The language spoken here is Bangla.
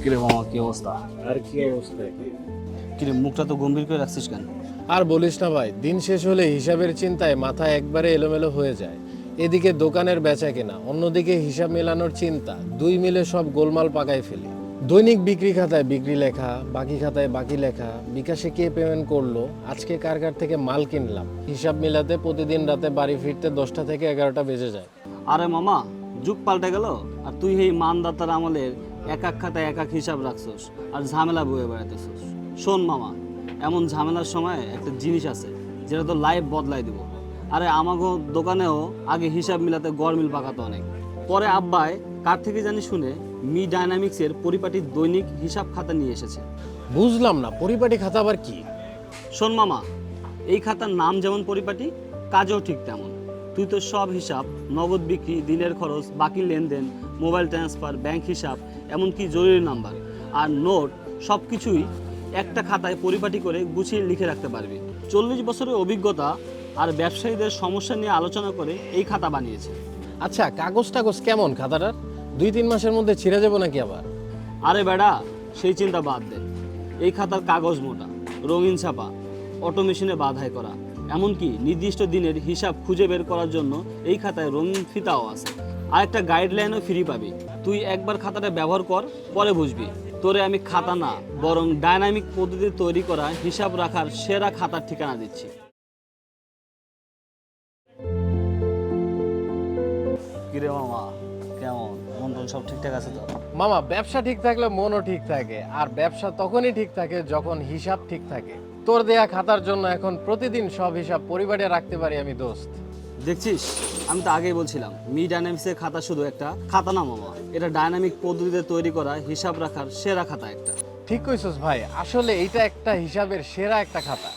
কিরে মামা, কি অবস্থা? আর কি অবস্থা? কিরে, মুখটা তো গম্ভীর করে রাখছিস কেন? আর বলিস না ভাই, দিন শেষ হলে হিসাবের চিন্তায় মাথা একবারে এলোমেলো হয়ে যায়। এদিকে দোকানের বেচা কেনা, অন্যদিকে হিসাব মেলানোর চিন্তা, দুই মিলে সব গোলমাল পাকায় ফেলি। দৈনিক বিক্রি খাতায় বিক্রি লেখা, বাকি খাতায় বাকি লেখা, বিকাশে কে পেমেন্ট করলো, আজকে কার কার থেকে মাল কিনলাম, হিসাব মেলাতে প্রতিদিন রাতে বাড়ি ফিরতে 10টা থেকে 11টা বেজে যায়। আরে মামা, যুগ পাল্টে গেল আর তুই এই মানদাতার আমলের এক এক খাতায় এক এক হিসাব রাখছস আর ঝামেলা বয়ে বেড়াইতেছস। শোন মামা, এমন ঝামেলার সময় একটা জিনিস আছে যেটা তো লাইফ বদলাই দিব। আরে আমাগো দোকানেও আগে হিসাব মিলাতে গরমিল পাকাতো অনেক, পরে আব্বাই কার থেকে জানি শুনে মি ডাইনামিক্সের পরিপাটির দৈনিক হিসাব খাতা নিয়ে এসেছে। বুঝলাম না, পরিপাটি খাতা আবার কি? শোন মামা, এই খাতার নাম যেমন পরিপাটি, কাজও ঠিক তেমন। তুই তো সব হিসাব, নগদ বিক্রি, দিনের খরচ, বাকি লেনদেন, মোবাইল ট্রান্সফার, ব্যাংক হিসাব, এমনকি জরুরি নাম্বার আর নোট, সব কিছুই একটা খাতায় পরিপাটি করে গুছিয়ে লিখে রাখতে পারবি। 40 বছরের অভিজ্ঞতা আর ব্যবসায়ীদের সমস্যা নিয়ে আলোচনা করে এই খাতা বানিয়েছে। আচ্ছা, কাগজ টাগজ কেমন খাতাটার? 2-3 মাসের মধ্যে ছিঁড়ে যাবো নাকি আবার? আরে বেড়া, সেই চিন্তা বাদ দে। এই খাতার কাগজ মোটা, রঙিন ছাপা, অটো মেশিনে বাধাই করা, এমনকি নির্দিষ্ট দিনের হিসাব খুঁজে বের করার জন্য এই খাতায় রঙিন ফিতাও আছে। আর একটা গাইডলাইনও ফ্রি পাবি। তুই একবার খাতাটা ব্যবহার কর, পরে বুঝবি। তোরে আমি খাতা না, বরং ডাইনামিক পদ্ধতি তৈরি করা হিসাব রাখার সেরা খাতার ঠিকানা দিচ্ছি। কিরে মামা, কেমন মন টন সব ঠিকঠাক আছে তো? মামা, ব্যবসা ঠিক থাকলে মনও ঠিক থাকে, আর ব্যবসা তখনই ঠিক থাকে যখন হিসাব ঠিক থাকে। তোর দেয়া খাতার জন্য এখন প্রতিদিন সব হিসাব পরিবারে রাখতে পারি আমি, দোস্ত। দেখছিস, আমি তো আগেই বলছিলাম মি ডাইনামিক্সের খাতা শুধু একটা খাতা না মামা, এটা ডাইনামিক পদ্ধতিতে তৈরি করা হিসাব রাখার সেরা খাতা একটা। ঠিক কইছস ভাই, আসলে এইটা একটা হিসাবের সেরা একটা খাতা।